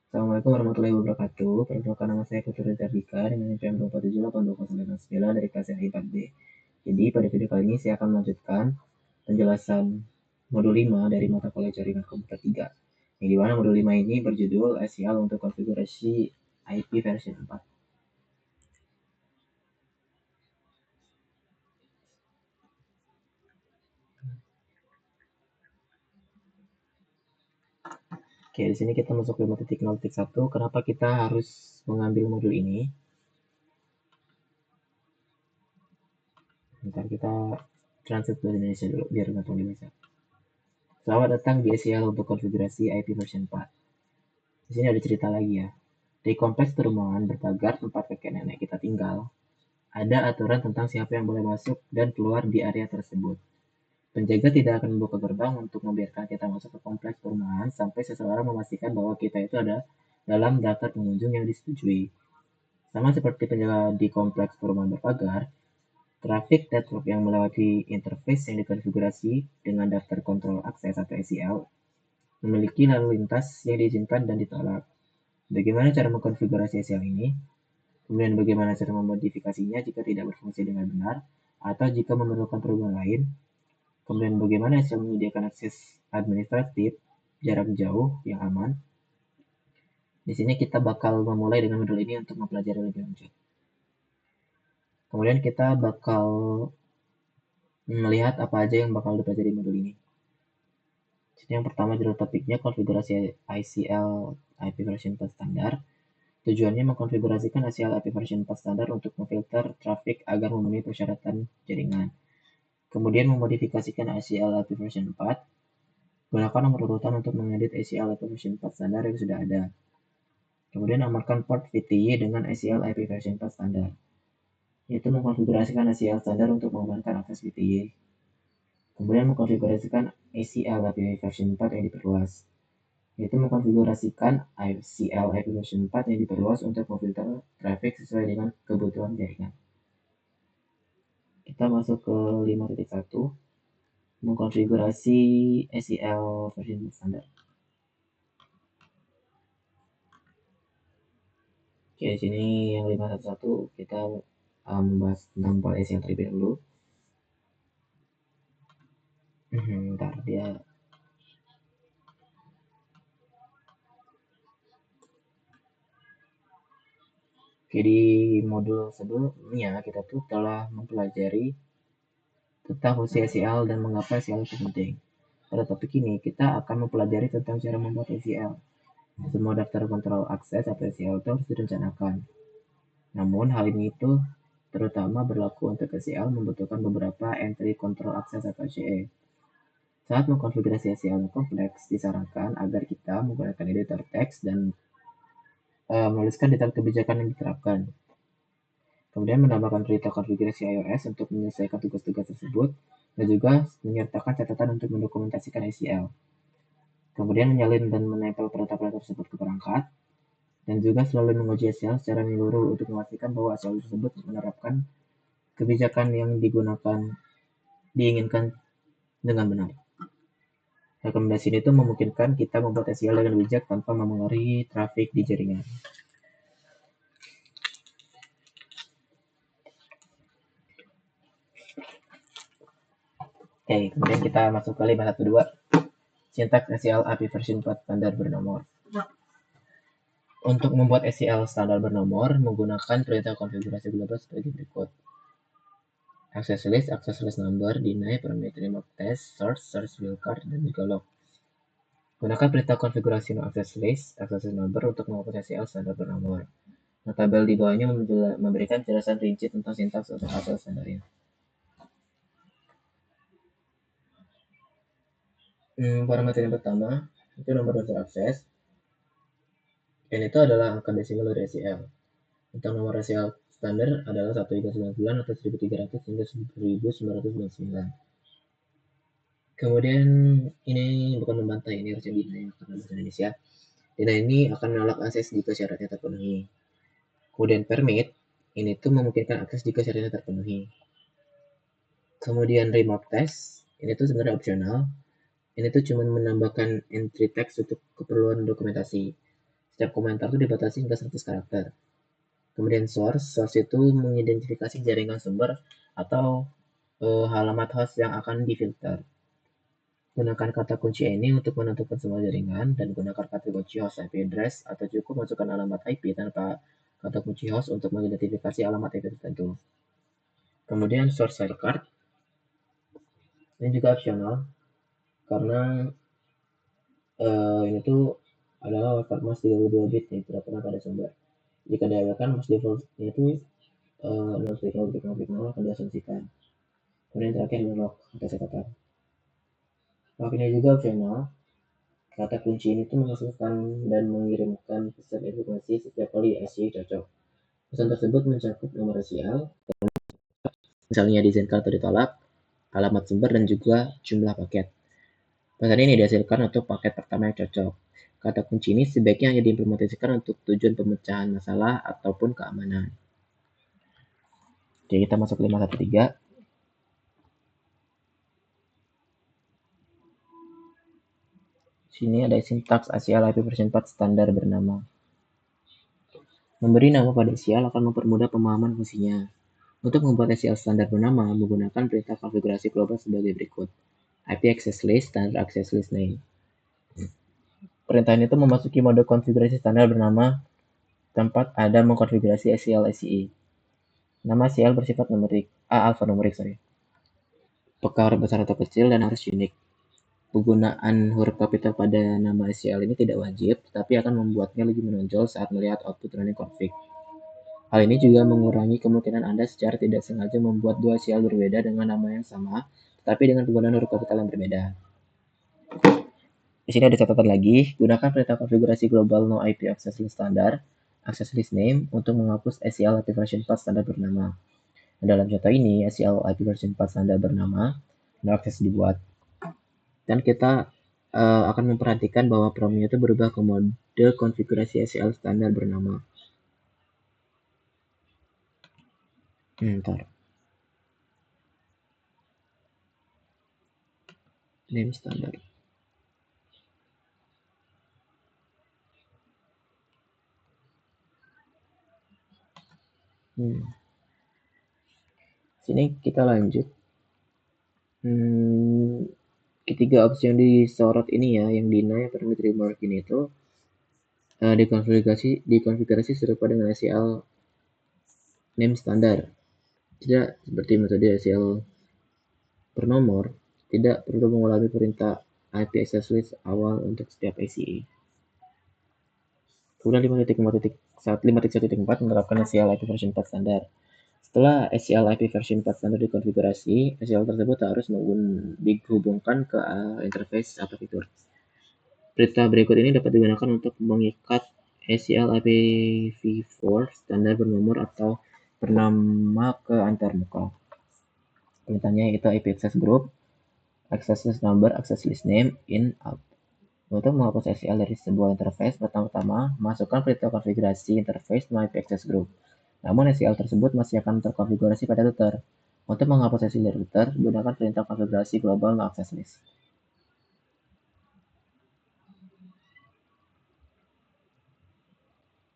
Assalamualaikum warahmatullahi wabarakatuh. Perkenalkan, nama saya Putra Jardika dengan NPM 2478209 dari kelas RI 4B. Jadi pada video kali ini saya akan melanjutkan penjelasan modul 5 dari mata kuliah jaringan komputer 3. Yang dimana modul 5 ini berjudul SEL untuk konfigurasi IP versi 4. Oke, di sini kita masuk 5.0.1. Kenapa kita harus mengambil modul ini? Bentar, kita translate bahasa Indonesia dulu biar gampang dibaca. Selamat datang di SEL untuk konfigurasi IP version 4. Di sini ada cerita lagi ya. Di kompleks perumahan berpagar tempat kakek nenek kita tinggal, ada aturan tentang siapa yang boleh masuk dan keluar di area tersebut. Penjaga tidak akan membuka gerbang untuk membiarkan kita masuk ke kompleks perumahan sampai seseorang memastikan bahwa kita itu ada dalam daftar pengunjung yang disetujui. Sama seperti penjaga di kompleks perumahan berpagar, traffic network yang melewati interface yang dikonfigurasi dengan daftar kontrol akses atau ACL memiliki lalu lintas yang diizinkan dan ditolak. Bagaimana cara mengkonfigurasi ACL ini? Kemudian bagaimana cara memodifikasinya jika tidak berfungsi dengan benar atau jika memerlukan perubahan lain. Kemudian bagaimana SEL menyediakan akses administratif jarak jauh yang aman. Di sini kita bakal memulai dengan modul ini untuk mempelajari lebih lanjut. Kemudian kita bakal melihat apa aja yang bakal dipelajari modul ini. Jadi yang pertama judul topiknya konfigurasi ICL IP version 4 standar. Tujuannya mengkonfigurasikan ACL IP version 4 standar untuk memfilter traffic agar memenuhi persyaratan jaringan. Kemudian memodifikasikan ACL IP version 4. Gunakan nomor urutan untuk mengedit ACL IP version 4 standar yang sudah ada. Kemudian amankan port VTY dengan ACL IP version 4 standar, yaitu mengkonfigurasikan ACL standar untuk mengamankan akses VTY. Kemudian mengkonfigurasikan ACL IP version 4 yang diperluas, yaitu mengkonfigurasikan ACL IP version 4 yang diperluas untuk memfilter traffic sesuai dengan kebutuhan jaringan. Kita masuk ke 5.1, mengkonfigurasi ACL version standar. Oke, di sini yang 5.1 kita membahas tentang port ACL terlebih dahulu. Bentar, dia Oke, di modul sebelumnya kita tuh telah mempelajari tentang fungsi ACL dan mengapa ACL itu penting. Pada topik ini kita akan mempelajari tentang cara membuat ACL. Semua daftar kontrol akses atau ACL itu harus direncanakan. Namun hal ini itu terutama berlaku untuk ACL membutuhkan beberapa entry control access atau ECE. Saat mengkonfigurasi ACL yang kompleks, disarankan agar kita menggunakan editor teks dan menuliskan detail kebijakan yang diterapkan. Kemudian menambahkan perintah konfigurasi iOS untuk menyelesaikan tugas-tugas tersebut, dan juga menyertakan catatan untuk mendokumentasikan ACL. Kemudian menyalin dan menempel perintah-perintah tersebut ke perangkat, dan juga selalu menguji ACL secara menyeluruh untuk memastikan bahwa ACL tersebut menerapkan kebijakan yang diinginkan dengan benar. Rekomendasi ini itu memungkinkan kita membuat ACL dengan bijak tanpa memengaruhi traffic di jaringan. Oke, kemudian kita masuk ke 5.1.2, sintaks ACL API version 4 standar bernomor. Untuk membuat ACL standar bernomor, menggunakan perintah konfigurasi global sebagai berikut. Access list number, deny, permit, remote test, source wildcard, dan juga log. Gunakan perintah konfigurasi no access list number untuk membuat ACL standar bernomor. Nah, tabel di bawahnya memberikan penjelasan rinci tentang sintaks untuk ACL standarnya. Parameter yang pertama itu nomor daftar akses. N itu adalah angka desimal dari ACL. Tentang nomor ACL standar adalah 1 hingga 9 atau 1300 hingga 1999. Kemudian ini bukan membantah, ini harusnya deny karena bahasa Indonesia. Deny ini akan menolak akses jika syaratnya terpenuhi. Kemudian permit, ini tuh memungkinkan akses jika syaratnya terpenuhi. Kemudian remote test, ini tuh sebenarnya opsional. Ini tuh cuma menambahkan entry text untuk keperluan dokumentasi. Setiap komentar itu dibatasi hingga 100 karakter. Kemudian source itu mengidentifikasi jaringan sumber atau halamat host yang akan difilter. Gunakan kata kunci ini untuk menentukan semua jaringan dan gunakan kata kunci host IP address atau cukup masukkan alamat IP tanpa kata kunci host untuk mengidentifikasi alamat IP tertentu. Kemudian source wildcard ini juga opsional karena ini tuh adalah wildcard mas 32 bit nih, tidak pernah pada sumber. Jika diadakan mas defaultnya itu 0 akan diasumsikan. Kemudian terakhir lock atau catatan. Lock ini juga opsional. Kata kunci ini tuh memasukkan dan mengirimkan pesan informasi setiap kali SI cocok. Pesan tersebut mencakup nomor SIL, misalnya diizinkan atau ditolak, alamat sumber, dan juga jumlah paket. Pesan ini dihasilkan untuk paket pertama yang cocok. Kata kunci ini sebaiknya hanya diimplementasikan untuk tujuan pemecahan masalah ataupun keamanan. Jadi kita masuk 513. Sini ada sintaks ACL IP version 4 standar bernama. Memberi nama pada ACL akan mempermudah pemahaman fungsinya. Untuk membuat ACL standar bernama, menggunakan perintah konfigurasi global sebagai berikut. IP access list, standard access list name. Perintah ini itu memasuki mode konfigurasi standar bernama tempat ada mengkonfigurasi ACL SCE. Nama ACL bersifat numerik, alfanumerik, Peka huruf besar atau kecil dan harus unik. Penggunaan huruf kapital pada nama ACL ini tidak wajib, tetapi akan membuatnya lebih menonjol saat melihat output running config. Hal ini juga mengurangi kemungkinan Anda secara tidak sengaja membuat dua ACL berbeda dengan nama yang sama, tetapi dengan penggunaan huruf kapital yang berbeda. Di sini ada catatan lagi, gunakan perintah konfigurasi global no IP access list standar, access list name, untuk menghapus ACL IP version 4 standar bernama. Dalam contoh ini, ACL IP version 4 standar bernama, no access dibuat. Dan kita akan memperhatikan bahwa promnya itu berubah ke mode konfigurasi ACL standar bernama. Ntar. Name standar. Sini kita lanjut. Ketiga opsi yang disorot ini ya, yang deny permit remark ini itu dikonfigurasi serupa dengan ACL name standar. Tidak seperti metode ACL per nomor, tidak perlu mengulangi perintah IP access list awal untuk setiap ACE. Kemudian 5.1.4 menerapkan ACL IP version 4 standar. Setelah ACL IP version 4 standar dikonfigurasi, ACL tersebut harus dihubungkan ke interface atau fitur. Perintah berikut ini dapat digunakan untuk mengikat ACL IPv4 standar bernomor atau bernama ke antarmuka. Perintahnya yaitu IP access group, access list number, access list name, in, out. Untuk menghapus ACL dari sebuah interface, pertama-tama masukkan perintah konfigurasi interface no IP access group. Namun ACL tersebut masih akan terkonfigurasi pada router. Untuk menghapus ACL dari router, gunakan perintah konfigurasi global no access list.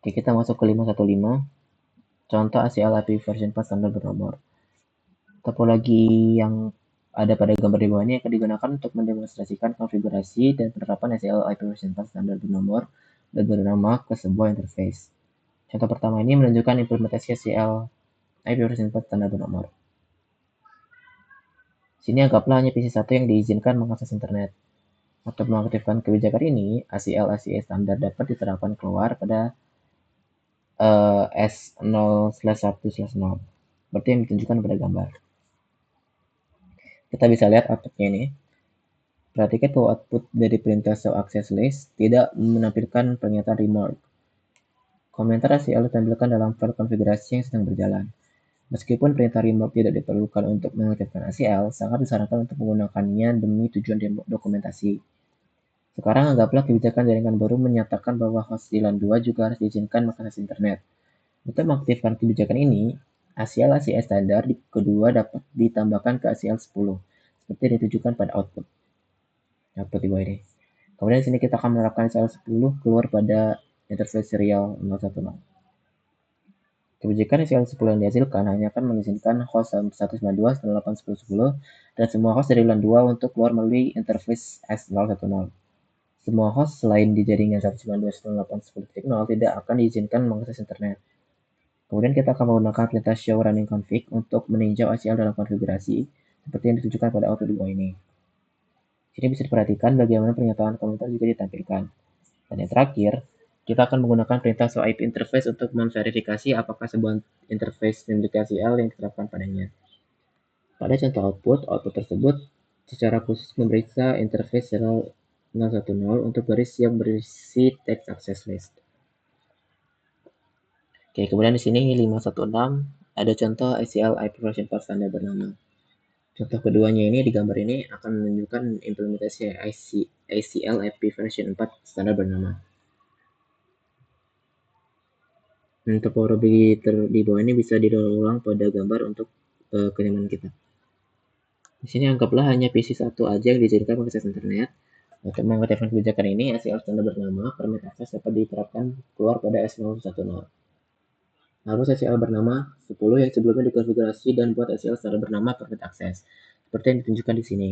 Oke, kita masuk ke 515. Contoh ACL IP version 4 standar bernomor. Topologi yang ada pada gambar di bawah ini akan digunakan untuk mendemonstrasikan konfigurasi dan penerapan ACL IP version 4 standar bernomor dan bernama ke sebuah interface. Contoh pertama ini menunjukkan implementasi ACL IP version 4 standar bernomor. Sini anggaplah hanya PC1 yang diizinkan mengakses internet. Untuk mengaktifkan kebijakan ini, ACL/ACE standar dapat diterapkan keluar pada S0/1/0, seperti yang ditunjukkan pada gambar. Kita bisa lihat outputnya ini. Perhatikan bahwa output dari perintah show access list tidak menampilkan pernyataan remark. Komentar ACL ditampilkan dalam file konfigurasi yang sedang berjalan. Meskipun perintah remark tidak diperlukan untuk mengaktifkan ACL, sangat disarankan untuk menggunakannya demi tujuan dokumentasi. Sekarang anggaplah kebijakan jaringan baru menyatakan bahwa host di LAN 2 juga harus diizinkan mengakses internet. Untuk mengaktifkan kebijakan ini, ACL/ACE standar kedua dapat ditambahkan ke ACL 10, seperti ditunjukkan pada output di bawah ini. Kemudian di sini kita akan menerapkan ACL 10 keluar pada interface serial 010. Kebijakan SEL10 yang dihasilkan hanya akan mengizinkan host 192.168.10.10 dan semua host dari LAN 2 untuk keluar melalui interface S010. Semua host selain di jaringan 192.168.10.0 tidak akan diizinkan mengakses internet. Kemudian kita akan menggunakan perintah show running config untuk meninjau ACL dalam konfigurasi seperti yang ditunjukkan pada output di bawah ini. Sini bisa diperhatikan bagaimana pernyataan komentar juga ditampilkan. Dan yang terakhir, kita akan menggunakan perintah show IP interface untuk memverifikasi apakah sebuah interface memiliki ACL yang diterapkan padanya. Pada contoh output tersebut secara khusus memeriksa interface serial 010 untuk garis yang berisi text access list. Oke, kemudian di sini 516 ada contoh ACL IP version 4 standar bernama. Contoh keduanya ini di gambar ini akan menunjukkan implementasi ACL IP version 4 standar bernama. Topologi di bawah ini bisa didownload ulang pada gambar untuk kenyamanan kita. Di sini anggaplah hanya PC satu aja yang diizinkan mengakses internet. Untuk mengaktifkan kebijakan ini, ACL standar bernama permit akses dapat diterapkan keluar pada S010. Harus ACL bernama 10 yang sebelumnya dikonfigurasi dan buat ACL standar bernama permit akses, seperti yang ditunjukkan di sini.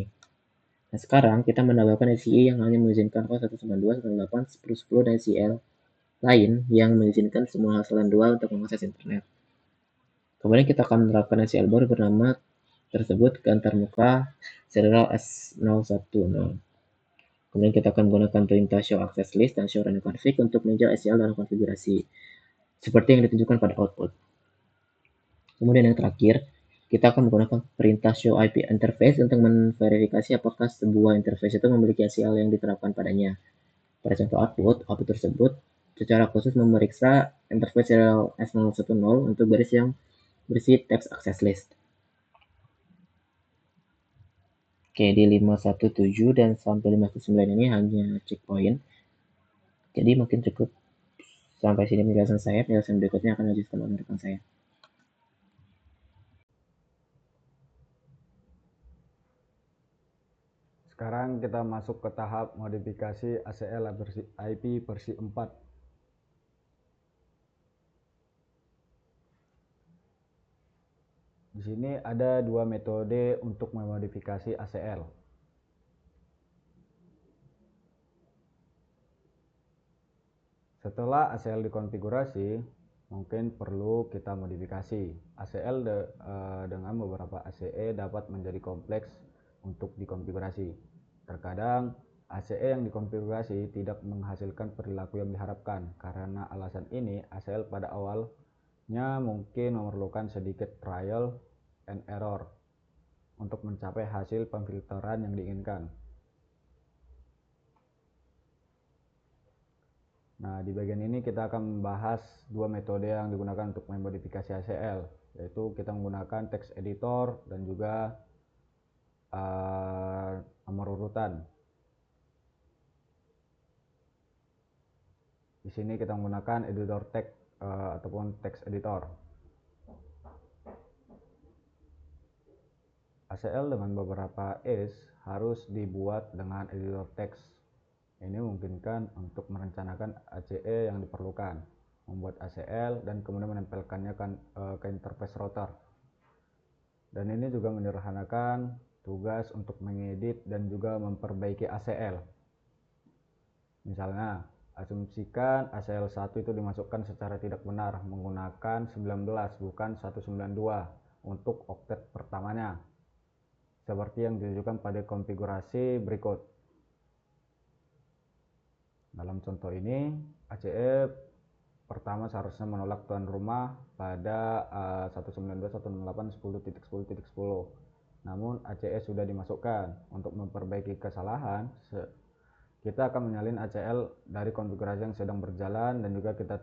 Nah, sekarang kita menambahkan ACI yang hanya mengizinkan host 192.168.10.10 dan ACL lain yang mengizinkan semua host LAN 2 untuk mengakses internet. Kemudian kita akan menerapkan ACL baru bernama tersebut ke antarmuka serial S010. Kemudian kita akan menggunakan perintah show access list dan show running config untuk meninjau ACL dalam konfigurasi, seperti yang ditunjukkan pada output. Kemudian yang terakhir, kita akan menggunakan perintah show IP interface untuk memverifikasi apakah sebuah interface itu memiliki ACL yang diterapkan padanya. Pada contoh output tersebut secara khusus memeriksa interface serial S010 untuk garis yang berisi text access list. Oke, di 517 dan sampai 519 ini hanya checkpoint. Jadi mungkin cukup sampai sini penjelasan saya. Penjelasan berikutnya akan lanjutkan oleh rekan saya. Sekarang kita masuk ke tahap modifikasi ACL IP versi 4. Di sini ada dua metode untuk memodifikasi ACL. Setelah ACL dikonfigurasi, mungkin perlu kita modifikasi. ACL dengan beberapa ACE dapat menjadi kompleks untuk dikonfigurasi. Terkadang ACE yang dikonfigurasi tidak menghasilkan perilaku yang diharapkan. Karena alasan ini, ACL pada awalnya mungkin memerlukan sedikit trial and error untuk mencapai hasil pemfilteran yang diinginkan. Nah, di bagian ini kita akan membahas dua metode yang digunakan untuk memodifikasi ACL, yaitu kita menggunakan text editor dan juga nomor urutan. Di sini kita menggunakan editor text ataupun text editor. ACL dengan beberapa is harus dibuat dengan editor text. Ini memungkinkan untuk merencanakan ACE yang diperlukan, membuat ACL dan kemudian menempelkannya ke interface router. Dan ini juga menyederhanakan tugas untuk mengedit dan juga memperbaiki ACL. Misalnya, asumsikan ACL1 itu dimasukkan secara tidak benar menggunakan 19 bukan 192 untuk oktet pertamanya, seperti yang ditunjukkan pada konfigurasi berikut. Dalam contoh ini, ACE pertama seharusnya menolak tuan rumah pada 192.168.10.10.10. Namun ACE sudah dimasukkan. Untuk memperbaiki kesalahan, kita akan menyalin ACL dari konfigurasi yang sedang berjalan dan juga kita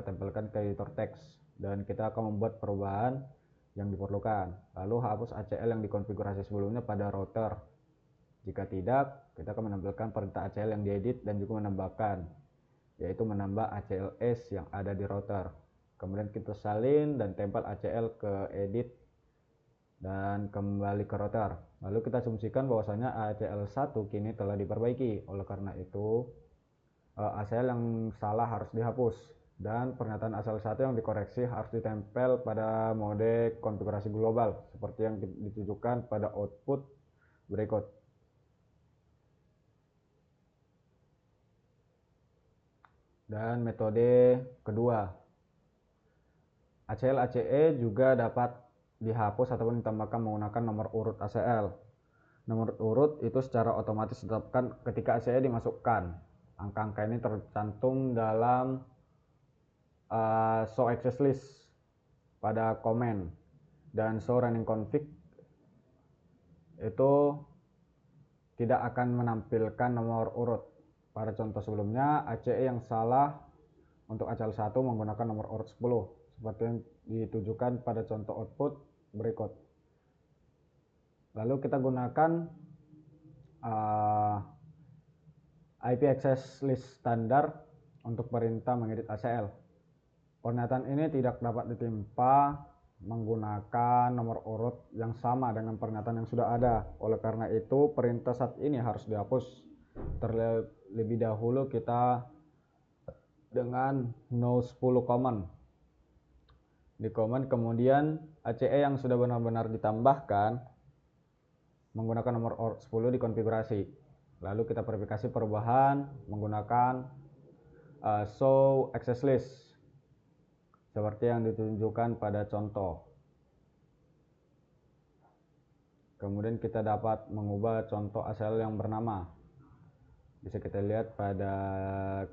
tempelkan ke editor text, dan kita akan membuat perubahan yang diperlukan. Lalu hapus ACL yang dikonfigurasi sebelumnya pada router. Jika tidak, kita akan menampilkan perintah ACL yang diedit dan juga menambahkan, yaitu menambah ACLS yang ada di router. Kemudian kita salin dan tempel ACL ke edit dan kembali ke router. Lalu kita asumsikan bahwasanya ACL1 kini telah diperbaiki. Oleh karena itu, ACL yang salah harus dihapus, dan pernyataan ACL 1 yang dikoreksi harus ditempel pada mode konfigurasi global seperti yang ditujukan pada output berikut. Dan metode kedua, ACL ACE juga dapat dihapus ataupun ditambahkan menggunakan nomor urut ACL. Nomor urut itu secara otomatis ditetapkan ketika ACE dimasukkan. Angka-angka ini tercantum dalam show access list pada comment, dan show running config itu tidak akan menampilkan nomor urut. Pada contoh sebelumnya, ACE yang salah untuk ACL 1 menggunakan nomor urut 10 seperti yang ditujukan pada contoh output berikut. Lalu kita gunakan IP access list standar untuk perintah mengedit ACL. Pernyataan ini tidak dapat ditimpa menggunakan nomor urut yang sama dengan pernyataan yang sudah ada. Oleh karena itu, perintah saat ini harus dihapus. Terlebih dahulu kita dengan no 10 command. Di command kemudian ACE yang sudah benar-benar ditambahkan menggunakan nomor urut 10 dikonfigurasi. Lalu kita verifikasi perubahan menggunakan show access list seperti yang ditunjukkan pada contoh. Kemudian kita dapat mengubah contoh ACL yang bernama. Bisa kita lihat pada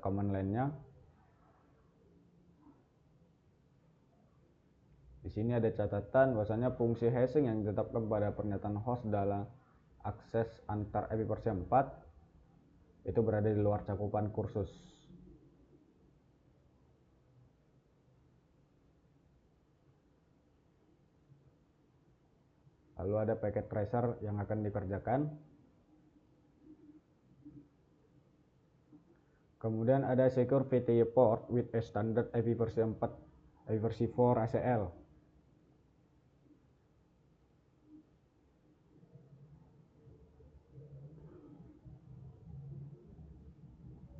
command line-nya. Di sini ada catatan bahwasanya fungsi hashing yang ditetapkan pada pernyataan host dalam akses antar IP versi 4 itu berada di luar cakupan kursus. Lalu ada packet tracer yang akan dikerjakan. Kemudian ada secure VTY port with a standard IP versi 4, IP versi 4 ACL.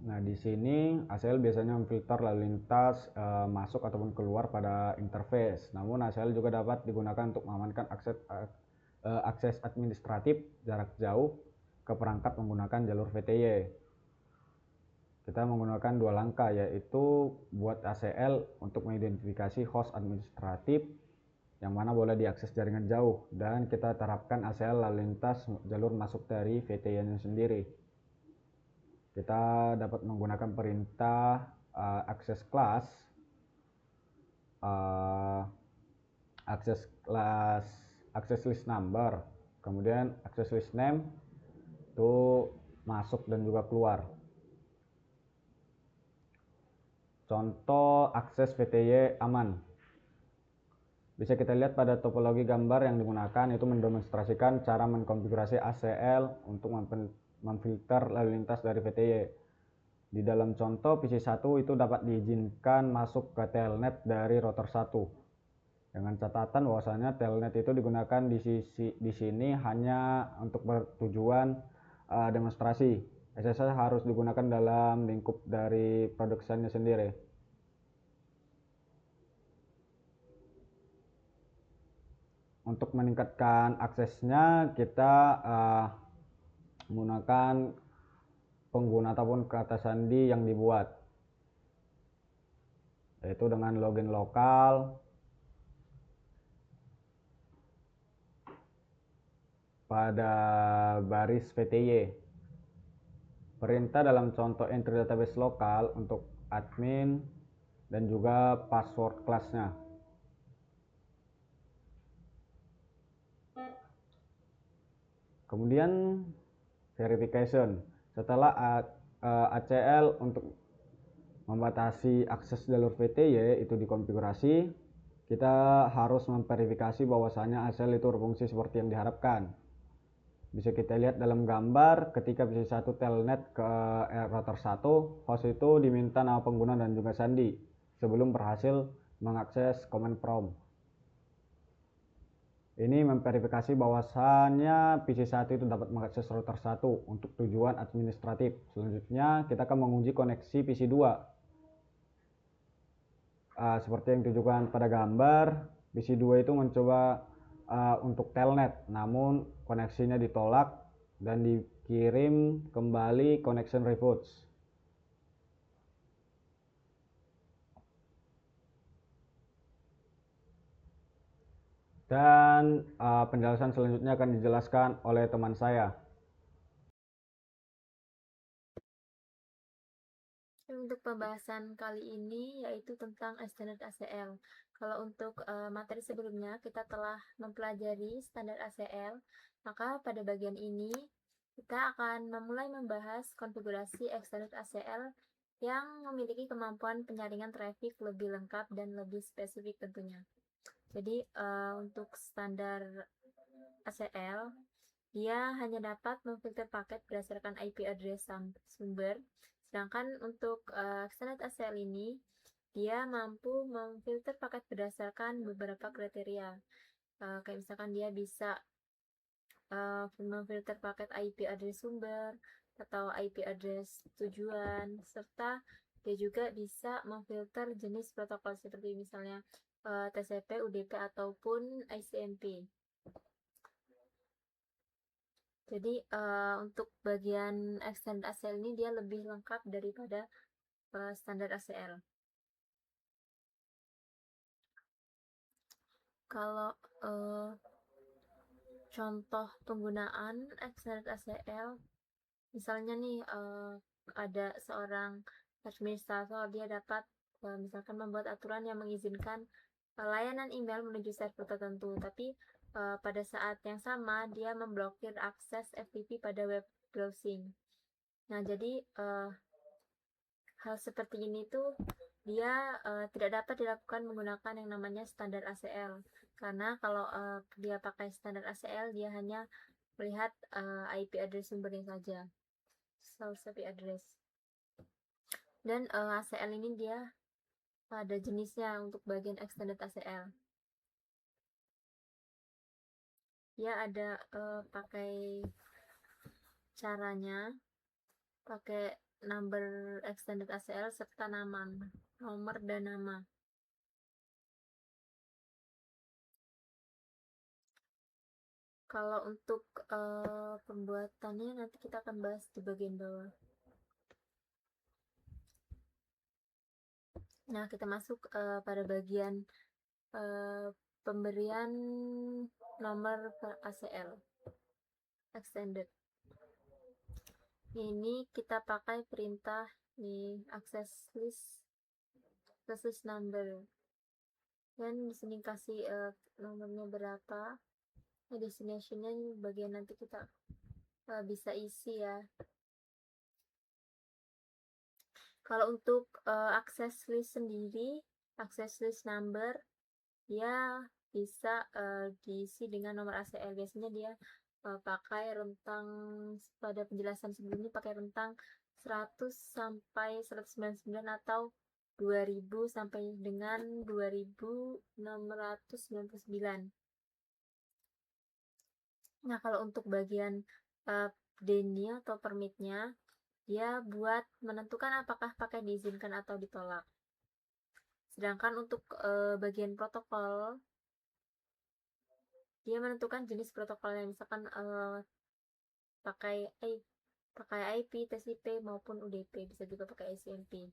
Nah, di sini ACL biasanya memfilter lalu lintas masuk ataupun keluar pada interface. Namun ACL juga dapat digunakan untuk mengamankan akses administratif jarak jauh ke perangkat menggunakan jalur VTY. Kita menggunakan dua langkah, yaitu buat ACL untuk mengidentifikasi host administratif yang mana boleh diakses jaringan jauh, dan kita terapkan ACL lalu lintas jalur masuk dari VTY-nya sendiri. Kita dapat menggunakan perintah access class, access list number, kemudian access list name itu masuk dan juga keluar. Contoh akses VTY aman. Bisa kita lihat pada topologi gambar yang digunakan, itu mendemonstrasikan cara mengkonfigurasi ACL untuk memfilter lalu lintas dari VTY. Di dalam contoh PC1 itu dapat diizinkan masuk ke telnet dari router 1. Dengan catatan bahwasanya telnet itu digunakan di sini hanya untuk bertujuan demonstrasi. SSH harus digunakan dalam lingkup dari produksinya sendiri. Untuk meningkatkan aksesnya, kita menggunakan pengguna ataupun kata sandi yang dibuat, yaitu dengan login lokal pada baris VTY. Perintah dalam contoh entry database lokal untuk admin dan juga password kelasnya. Kemudian verification. Setelah ACL untuk membatasi akses jalur VTY itu dikonfigurasi, kita harus memverifikasi bahwasanya ACL itu berfungsi seperti yang diharapkan. Bisa kita lihat dalam gambar, ketika PC1 telnet ke router 1, host itu diminta nama pengguna dan juga sandi sebelum berhasil mengakses command prompt. Ini memverifikasi bahwasannya PC1 itu dapat mengakses router 1 untuk tujuan administratif. Selanjutnya kita akan menguji koneksi PC2. Seperti yang ditunjukkan pada gambar, PC2 itu mencoba untuk telnet, namun koneksinya ditolak dan dikirim kembali connection refused. Dan penjelasan selanjutnya akan dijelaskan oleh teman saya. Untuk pembahasan kali ini yaitu tentang standar ACL. Kalau untuk materi sebelumnya kita telah mempelajari standar ACL, maka pada bagian ini kita akan memulai membahas konfigurasi extended ACL yang memiliki kemampuan penyaringan traffic lebih lengkap dan lebih spesifik tentunya. Jadi untuk standar ACL, dia hanya dapat memfilter paket berdasarkan IP address sumber, sedangkan untuk extended ACL ini, dia mampu memfilter paket berdasarkan beberapa kriteria. Kayak misalkan dia bisa memfilter paket IP address sumber atau IP address tujuan, serta dia juga bisa memfilter jenis protokol seperti misalnya TCP, UDP, ataupun ICMP. Jadi untuk bagian extended ACL ini dia lebih lengkap daripada standar ACL. Kalau contoh penggunaan extended ACL, misalnya nih ada seorang administrator, dia dapat misalkan membuat aturan yang mengizinkan layanan email menuju server tertentu, tapi pada saat yang sama dia memblokir akses FTP pada web browsing. Nah, jadi hal seperti ini tuh dia tidak dapat dilakukan menggunakan yang namanya standar ACL, karena kalau dia pakai standar ACL dia hanya melihat IP address sumbernya saja, source IP address. Dan ACL ini dia ada jenisnya untuk bagian extended ACL. Dia ada pakai caranya, pakai number extended ACL serta nama, nomor dan nama. Kalau untuk pembuatannya nanti kita akan bahas di bagian bawah. Nah, kita masuk pada bagian pemberian nomor ACL extended. Ini kita pakai perintah nih access list number, dan di sini kasih nomornya berapa. Nah, destinationnya bagian nanti kita bisa isi ya. Kalau untuk access list sendiri, access list number dia bisa diisi dengan nomor ACL. Biasanya dia pakai rentang, pada penjelasan sebelumnya pakai rentang 100 sampai 199 atau 2000 sampai dengan 2699. Nah, kalau untuk bagian DNI atau permitnya, dia buat menentukan apakah paket diizinkan atau ditolak. Sedangkan untuk bagian protokol, dia menentukan jenis protokolnya, misalkan pakai IP, TCP maupun UDP, bisa juga pakai ICMP.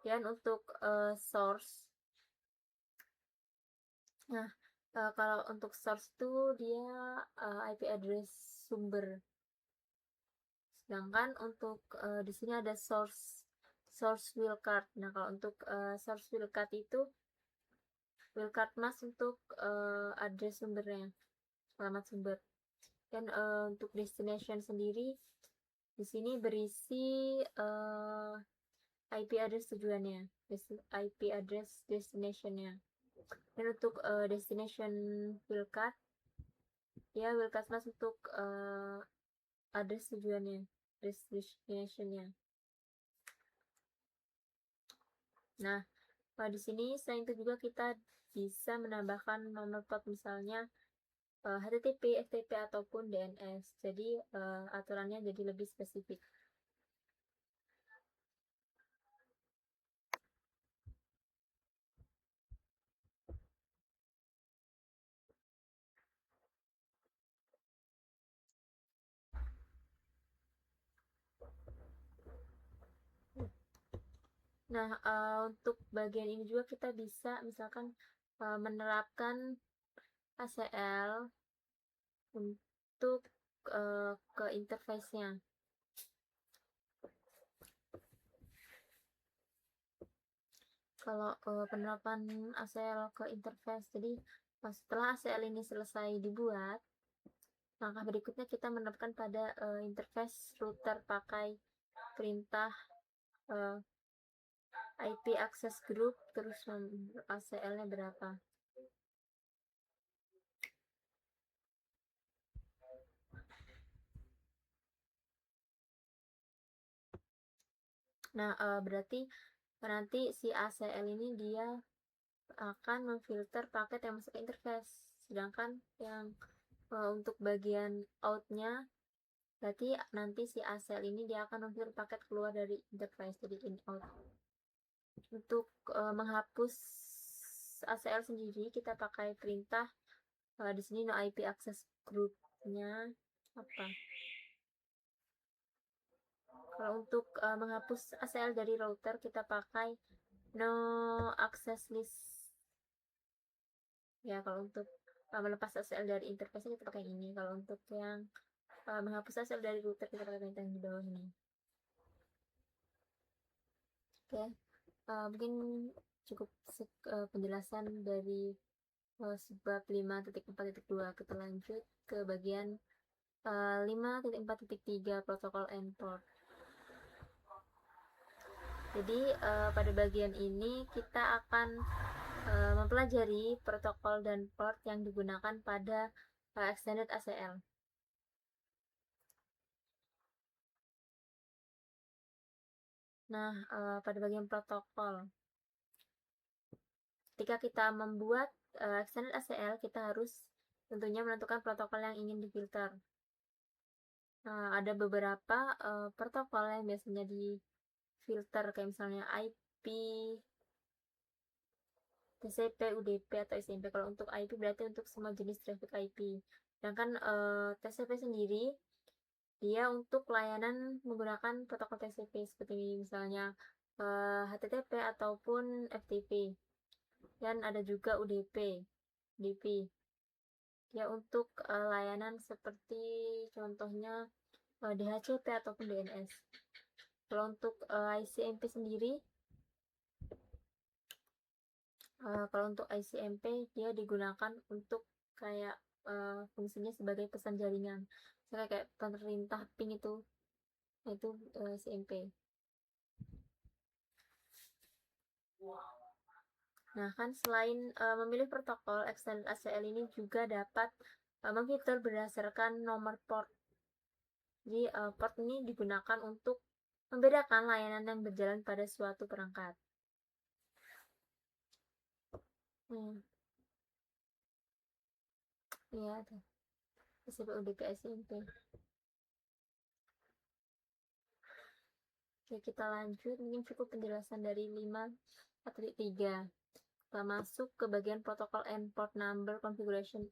Dan untuk source, nah kalau untuk source itu dia IP address sumber. Sedangkan untuk di sini ada source wildcard. Nah, kalau untuk source wildcard itu wildcard mask untuk address sumbernya, alamat sumber. Dan untuk destination sendiri di sini berisi IP address tujuannya, IP address destinationnya. Dan untuk destination wildcard, ya wildcard mask untuk address tujuannya, destinationnya. Nah, di sini selain itu juga kita bisa menambahkan nomor port, misalnya HTTP, FTP ataupun DNS. Jadi aturannya jadi lebih spesifik. Nah, untuk bagian ini juga kita bisa misalkan menerapkan ACL untuk ke interface-nya. Kalau penerapan ACL ke interface, jadi setelah ACL ini selesai dibuat, langkah berikutnya kita menerapkan pada interface router pakai perintah IP access group terus ACL-nya berapa. Nah, berarti nanti si ACL ini dia akan memfilter paket yang masuk ke interface, sedangkan yang untuk bagian outnya berarti nanti si ACL ini dia akan memfilter paket keluar dari interface, jadi in out. Untuk menghapus ACL sendiri kita pakai perintah di sini no IP access groupnya apa. Kalau untuk menghapus ACL dari router kita pakai no access list. Ya, kalau untuk melepas ACL dari interface kita pakai ini. Kalau untuk yang menghapus ACL dari router kita pakai perintah yang di bawah ini. Oke, mungkin cukup penjelasan dari sebab 5.4.2. Kita lanjut ke bagian 5.4.3 protokol endport. Jadi pada bagian ini kita akan mempelajari protokol dan port yang digunakan pada extended ACL. Nah, pada bagian protokol, ketika kita membuat extended ACL, kita harus tentunya menentukan protokol yang ingin difilter. Ada beberapa protokol yang biasanya difilter, kayak misalnya IP, TCP, UDP, atau SMP. Kalau untuk IP berarti untuk semua jenis traffic IP. Sedangkan TCP sendiri dia untuk layanan menggunakan protokol TCP seperti misalnya HTTP ataupun FTP. Dan ada juga UDP, DP. Ya untuk layanan seperti contohnya DHCP ataupun DNS. Kalau untuk ICMP sendiri, kalau untuk ICMP dia digunakan untuk kayak fungsinya sebagai pesan jaringan. Misalnya kayak perintah ping itu ICMP. Nah, kan selain memilih protokol, extended ACL ini juga dapat memfilter berdasarkan nomor port. Jadi port ini digunakan untuk membedakan layanan yang berjalan pada suatu perangkat. Ya, TCP, UDP, ICMP. Oke, kita lanjut. Mungkin cukup penjelasan dari 5.3. Kita masuk ke bagian protokol endport number configuration.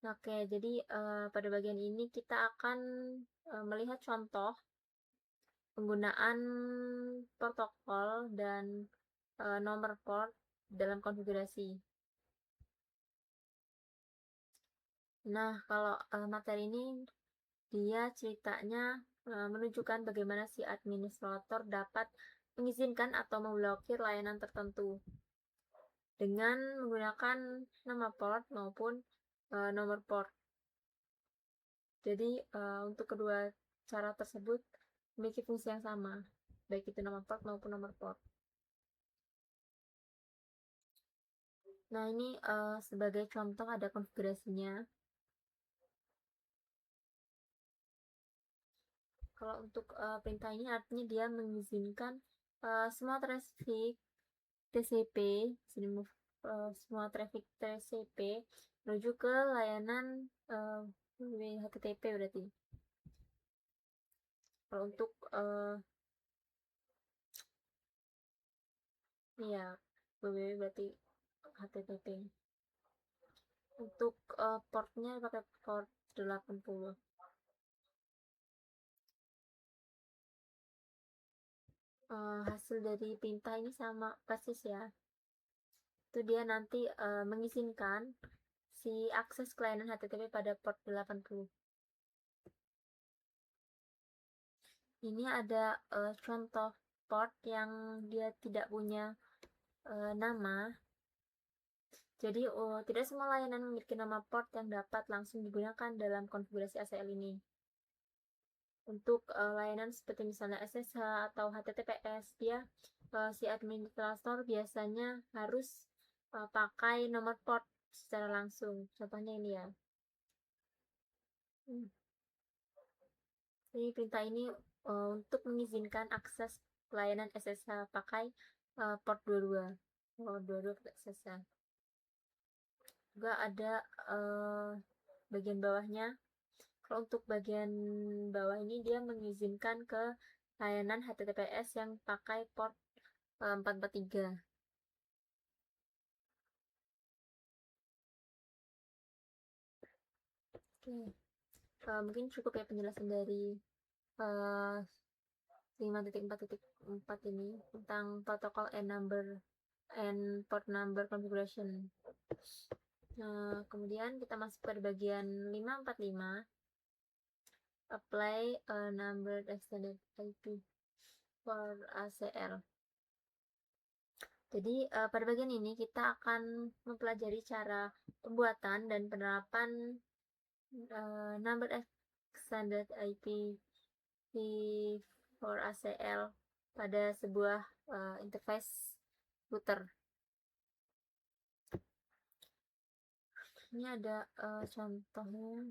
Oke, jadi pada bagian ini kita akan melihat contoh penggunaan protokol dan nomor port dalam konfigurasi. Nah, kalau materi ini dia ceritanya menunjukkan bagaimana si administrator dapat mengizinkan atau memblokir layanan tertentu dengan menggunakan nama port maupun nomor port. Jadi untuk kedua cara tersebut memiliki fungsi yang sama, baik itu nama port maupun nomor port. Nah, ini sebagai contoh ada konfigurasinya. Kalau untuk perintah ini artinya dia mengizinkan semua traffic TCP, semua traffic TCP menuju ke layanan HTTP berarti. Kalau untuk ya www berarti HTTP. Untuk portnya pakai port 80. Hasil dari perintah ini sama persis ya. Itu dia nanti mengizinkan si akses ke layanan HTTP pada port 80. Ini ada contoh port yang dia tidak punya nama. Jadi tidak semua layanan memiliki nama port yang dapat langsung digunakan dalam konfigurasi ACL ini. Untuk layanan seperti misalnya SSH atau HTTPS, dia si administrator biasanya harus pakai nomor port secara langsung. Contohnya ini ya. Ini perintah ini untuk mengizinkan akses layanan SSH pakai port 22. 22 pakai SSH. Juga ada bagian bawahnya. Kalau untuk bagian bawah ini dia mengizinkan ke layanan HTTPS yang pakai port 443. Oke. Mungkin cukup ya penjelasan dari 5.4.4 ini tentang protokol and port number configuration. Kemudian kita masuk ke bagian 545, apply number extended IP for ACL. Jadi pada bagian ini kita akan mempelajari cara pembuatan dan penerapan number extended IP for ACL pada sebuah interface router. Ini ada contohnya.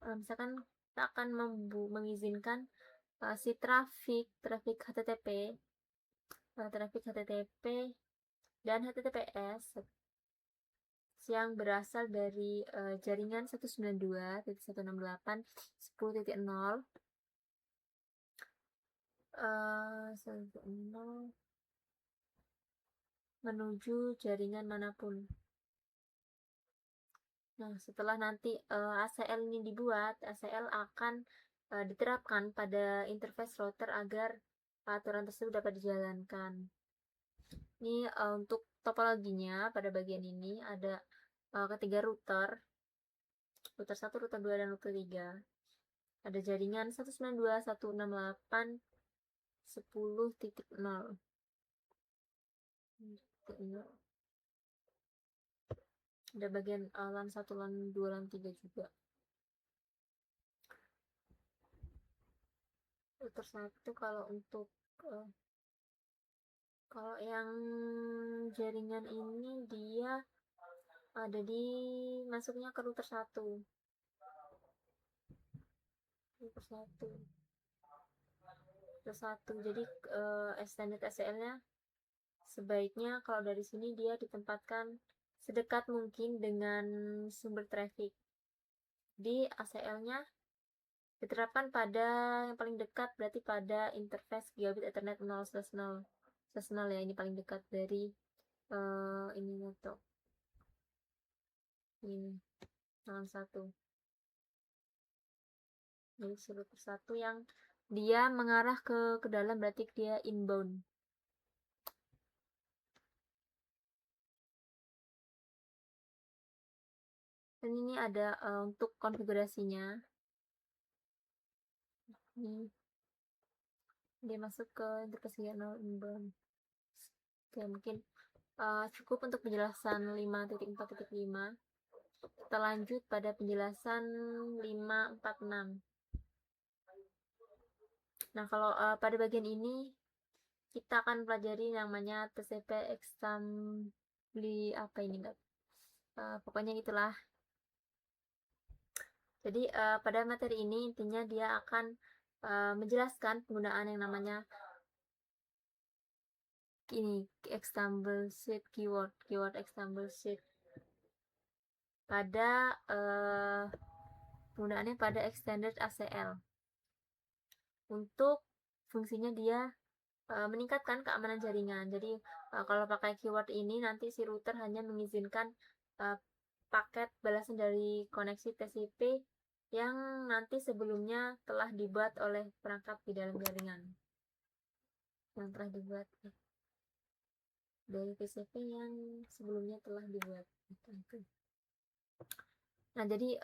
Misalkan kita akan mengizinkan si traffic HTTP, dan HTTPS yang berasal dari jaringan 192.168.10.0 menuju jaringan manapun. Nah, setelah nanti ACL ini dibuat, ACL akan diterapkan pada interface router agar aturan tersebut dapat dijalankan. Ini untuk topologinya pada bagian ini ada ketiga router 1, router 2, dan router 3. Ada jaringan 192.168.10.0. Ada bagian LAN 1, LAN 2, LAN 3 juga. Router 1 kalau untuk kalau yang jaringan ini dia ada di masuknya ke router 1. Jadi extended ACL-nya sebaiknya kalau dari sini dia ditempatkan sedekat mungkin dengan sumber traffic. Di ACL-nya diterapkan pada yang paling dekat, berarti pada interface gigabit ethernet 0/0 ya, ini paling dekat dari ininya tuh. Ini LAN 1. Jadi router 1 yang dia mengarah ke dalam, berarti dia inbound. Dan ini ada untuk konfigurasinya. Ini dia masuk ke interface 0 inbound. Oke, mungkin cukup untuk penjelasan 5.4.5. Kita lanjut pada penjelasan 5.4.6. Nah, kalau pada bagian ini kita akan pelajari namanya TCP assembly apa ini enggak? Pokoknya itulah. Jadi pada materi ini intinya dia akan menjelaskan penggunaan yang namanya ini extendable sheet keyword extendable sheet pada penggunaannya pada extended ACL. Untuk fungsinya dia meningkatkan keamanan jaringan. Jadi kalau pakai keyword ini nanti si router hanya mengizinkan paket balasan dari koneksi TCP yang nanti sebelumnya telah dibuat oleh perangkat di dalam jaringan. Yang telah dibuat dari TCP yang sebelumnya telah dibuat. Nah, jadi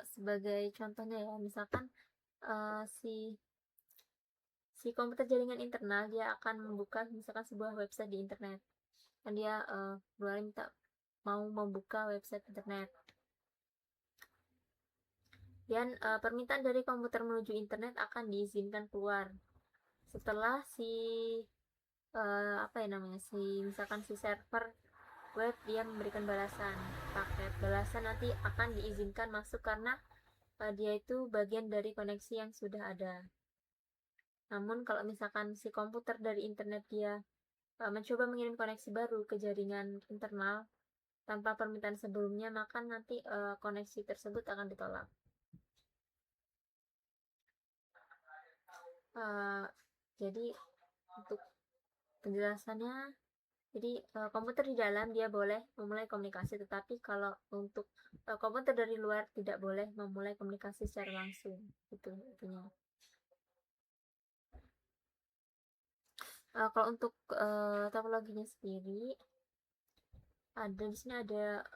sebagai contohnya ya, misalkan si komputer jaringan internal dia akan membuka misalkan sebuah website di internet. Dan dia minta mau membuka website internet. Dan permintaan dari komputer menuju internet akan diizinkan keluar setelah misalkan si server web dia memberikan balasan. Paket balasan nanti akan diizinkan masuk karena dia itu bagian dari koneksi yang sudah ada. Namun kalau misalkan si komputer dari internet dia mencoba mengirim koneksi baru ke jaringan internal tanpa permintaan sebelumnya, maka nanti koneksi tersebut akan ditolak. Jadi untuk penjelasannya, jadi komputer di dalam dia boleh memulai komunikasi, tetapi kalau untuk komputer dari luar tidak boleh memulai komunikasi secara langsung. Itu intinya. Kalau untuk topologinya sendiri, di sini ada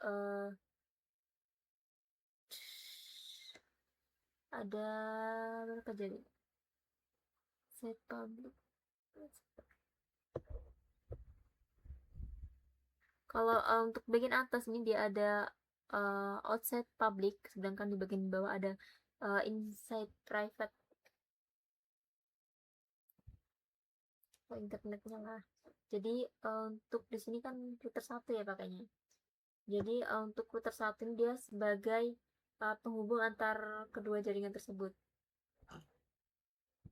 berapa jadi? Set public. Kalau untuk bagian atas ini dia ada outside public, sedangkan di bagian bawah ada inside private. Internetnya lah. Jadi untuk di sini kan router 1 ya pakainya. Jadi untuk router 1 ini dia sebagai penghubung antar kedua jaringan tersebut.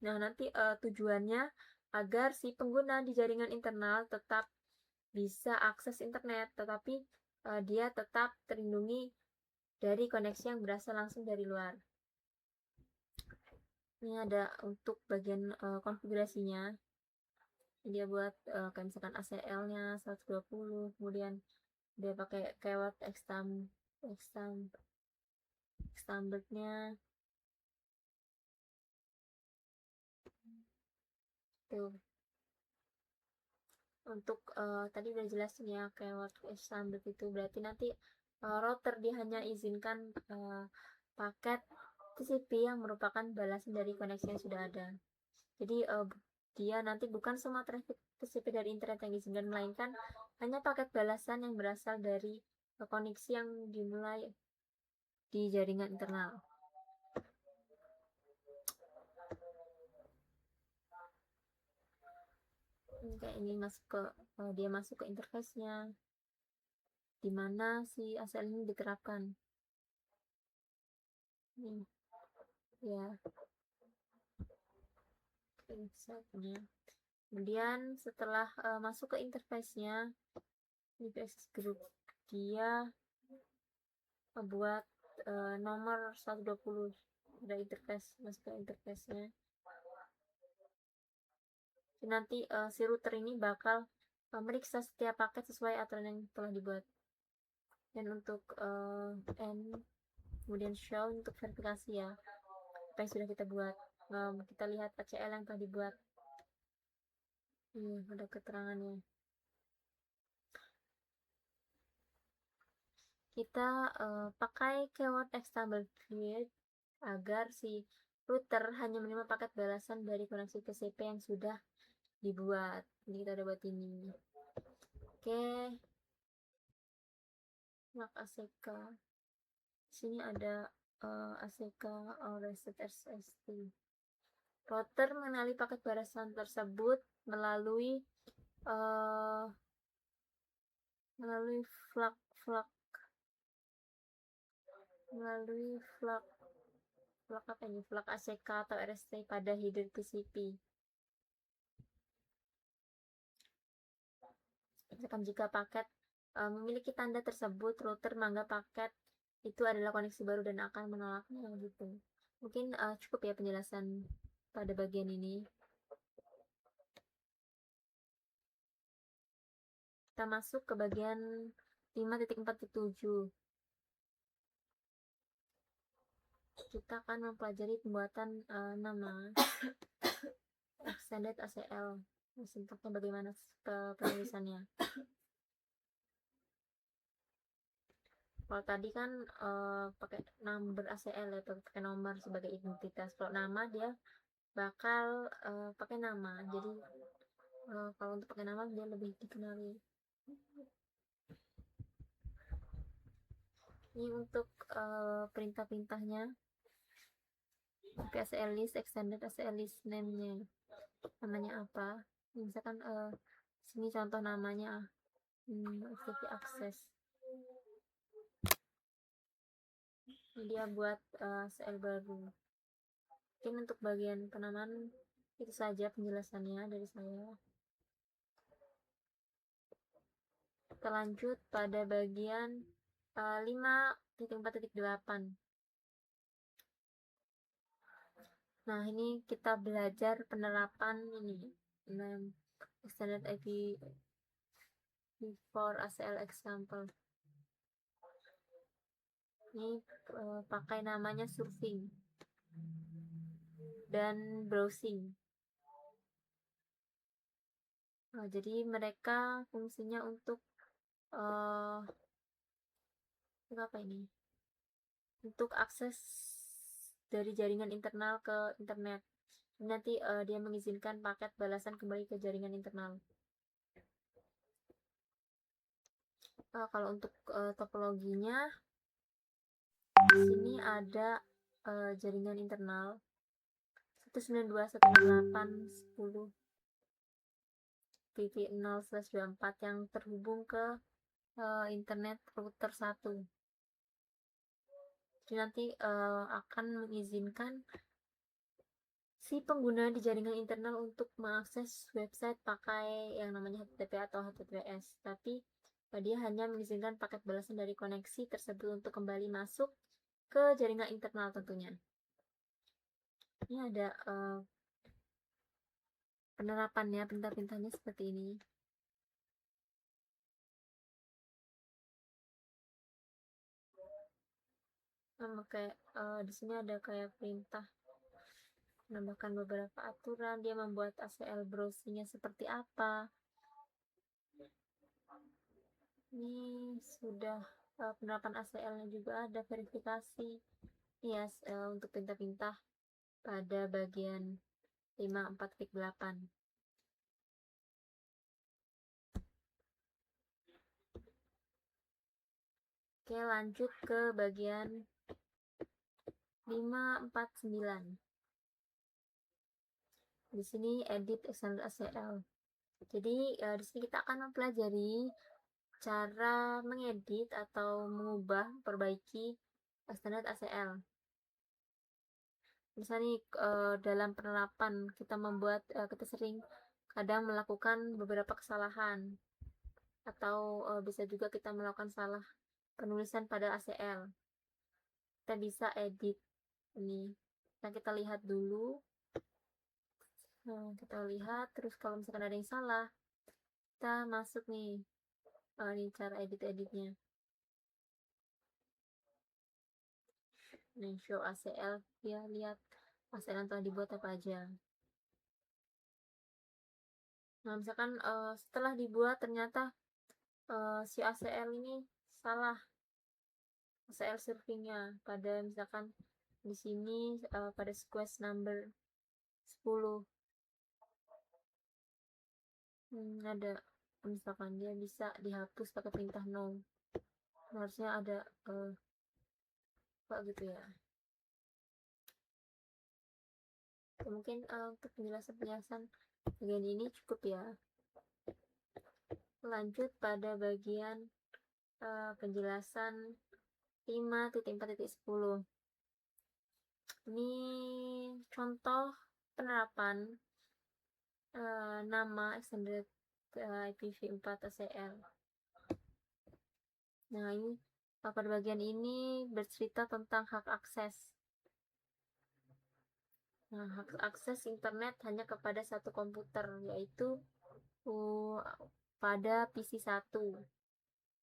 Nah, nanti tujuannya agar si pengguna di jaringan internal tetap bisa akses internet, tetapi dia tetap terlindungi dari koneksi yang berasal langsung dari luar. Ini ada untuk bagian konfigurasinya. Dia buat kayak misalkan ACL-nya 120, kemudian dia pakai keyword extended-nya tuh. Untuk tadi udah jelasin ya, keyword extended itu berarti nanti router dia hanya izinkan paket TCP yang merupakan balasan dari koneksi yang sudah ada. Jadi dia nanti bukan semua traffic TCP dari internet yang diizinkan, melainkan hanya paket balasan yang berasal dari koneksi yang dimulai di jaringan internal. Kayak ini dia masuk ke interface-nya, di mana si ACL ini diterapkan. Ini ya. Kemudian setelah masuk ke interface-nya, interface group, dia membuat nomor 120 ada interface, masuk ke interface-nya. Nanti si router ini bakal meriksa setiap paket sesuai aturan yang telah dibuat. Dan untuk end, kemudian show untuk verifikasi ya, apa yang sudah kita buat. Kita lihat ACL yang telah dibuat. Ini ada keterangannya. Kita pakai keyword extendable create agar si router hanya menerima paket balasan dari koneksi TCP yang sudah dibuat. Jadi kita udah buat ini. Oke. Lock ACK. Sini ada ACK reset SST. Router mengenali paket balasan tersebut melalui flag apa ini? Flag ACK atau RST pada header TCP. Misalkan jika paket memiliki tanda tersebut, router menganggap paket itu adalah koneksi baru dan akan menolaknya gitu. Mungkin cukup ya penjelasan pada bagian ini. Kita masuk ke bagian 5.4.7. Kita akan mempelajari pembuatan nama extended ACL. Sintaknya bagaimana penulisannya. Kalau tadi kan pakai number ACL ya, pakai nomor sebagai identitas. Kalau nama dia bakal pakai nama. Jadi kalau untuk pakai nama dia lebih dikenali. Ini untuk perintah-perintahnya. ACL list, extended ACL list name-nya. Namanya apa? Misalkan sini contoh namanya FTP access. Ini dia buat ACL baru. Mungkin untuk bagian penamaan itu saja penjelasannya dari saya. Kita lanjut pada bagian 5.4.8. Nah, ini kita belajar penerapan ini extended IP for ACL example. Ini pakai namanya surfing dan browsing. Nah, jadi mereka fungsinya untuk apa ini? Untuk akses dari jaringan internal ke internet. Nanti dia mengizinkan paket balasan kembali ke jaringan internal. Kalau untuk topologinya, di sini ada jaringan internal 192.168.10 VV0/24 yang terhubung ke internet router 1. Jadi nanti akan mengizinkan si pengguna di jaringan internal untuk mengakses website pakai yang namanya HTTP atau HTTPS, tapi dia hanya mengizinkan paket balasan dari koneksi tersebut untuk kembali masuk ke jaringan internal tentunya. Ini ada penerapannya, perintah-perintahnya seperti ini. Kayak di sini ada kayak perintah menambahkan beberapa aturan, dia membuat ACL browsingnya seperti apa. Ini sudah penerapan ACL-nya juga ada, verifikasi. Yes, untuk perintah-perintah pada bagian 5.4.8. Oke, lanjut ke bagian 5.4.9. Di sini edit extended ACL. Jadi di sini kita akan mempelajari cara mengedit atau mengubah, perbaiki extended ACL. Misalnya dalam penerapan kita kita sering kadang melakukan beberapa kesalahan, atau bisa juga kita melakukan salah penulisan pada ACL. Kita bisa edit ini. Nah, kita lihat dulu. Kita lihat terus kalau misalkan ada yang salah, kita masuk nih. Ini cara edit-editnya. Nih, show ACL, ya lihat ACL yang telah dibuat apa aja. Nah, misalkan setelah dibuat ternyata si ACL ini salah, ACL surfingnya pada misalkan di sini pada request number 10 ada misalkan dia bisa dihapus pakai perintah no. Harusnya ada gitu ya. Mungkin untuk penjelasan bagian ini cukup ya. Lanjut pada bagian penjelasan 5.4.10. Ini contoh penerapan nama extended IPv4 ACL. Nah, ini pada bagian ini bercerita tentang hak akses. Nah, hak akses internet hanya kepada satu komputer, yaitu pada PC1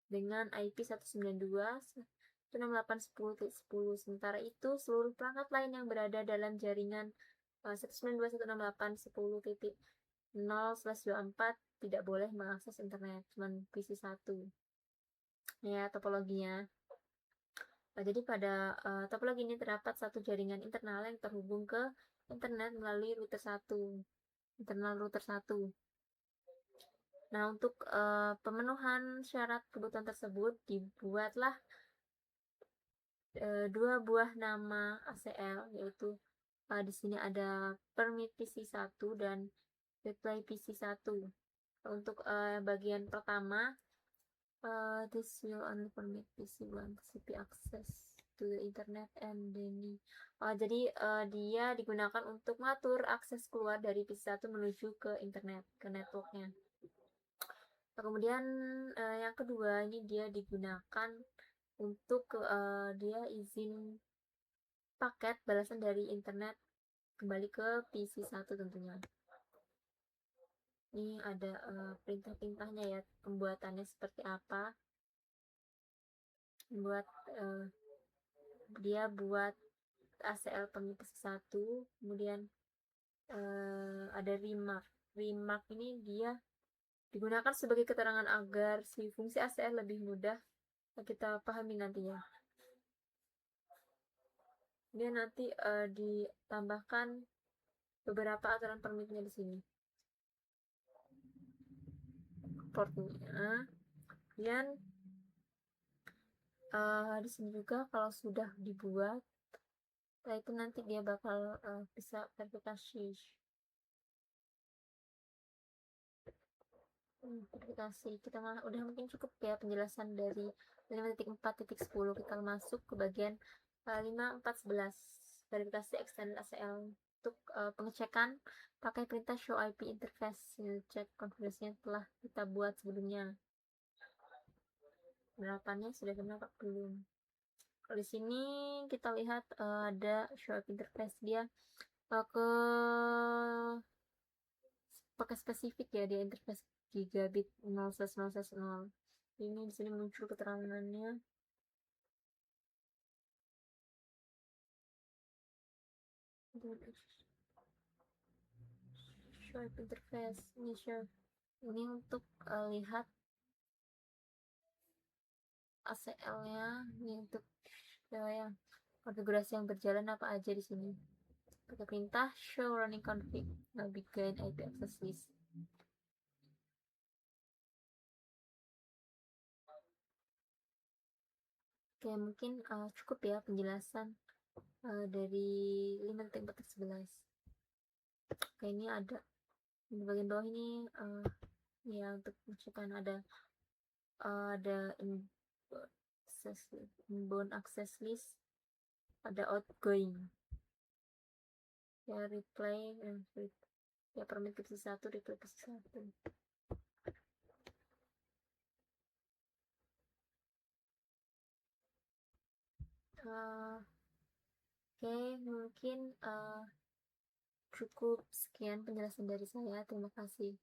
dengan IP 192.168.10.10. Sementara itu, seluruh perangkat lain yang berada dalam jaringan 192.168.10.0/24 tidak boleh mengakses internet, cuman PC1. Ya, topologinya. Nah, jadi pada topologi ini terdapat satu jaringan internal yang terhubung ke internet melalui router 1, internal router 1. Nah, untuk pemenuhan syarat kebutuhan tersebut dibuatlah dua buah nama ACL, yaitu di sini ada permit PC1 dan reply PC1. Untuk bagian pertama, this will only permit PC1 TCP access to the internet and then jadi dia digunakan untuk mengatur akses keluar dari PC1 menuju ke internet, ke networknya. Nah, kemudian yang kedua ini dia digunakan untuk dia izin paket balasan dari internet kembali ke PC1 tentunya. Ini ada perintah-perintahnya ya, pembuatannya seperti apa. Dia buat ACL permit PC1, kemudian ada remark. Remark ini dia digunakan sebagai keterangan agar si fungsi ACL lebih mudah kita pahami nantinya. Dia nanti ditambahkan beberapa aturan permitnya di sini. Portnya. Kemudian di sini juga kalau sudah dibuat, setelah itu nanti dia bakal bisa verifikasi. Kita udah mungkin cukup ya penjelasan dari 5.4.10. Kita masuk ke bagian 5.4.11 verifikasi extended ACL untuk pengecekan pakai perintah show IP interface. Cek konfigurasinya telah kita buat sebelumnya. Penerapannya sudah benar apa belum? Kalau di sini kita lihat ada show IP interface, dia pakai spesifik ya, dia interface gigabit 0/0/0. Ini di sini muncul keterangannya. Show interface ini untuk lihat ACL-nya, ini untuk yang konfigurasi yang berjalan apa aja di sini. Pakai perintah show running config begin IP access list. Oke, mungkin cukup ya penjelasan dari 5.4.11. Oke, ini ada di bagian bawah ini ya untuk misalkan ada inbound access list, ada outgoing ya, replay ya, permit PC1, replay PC1. Oke, mungkin cukup sekian penjelasan dari saya. Terima kasih.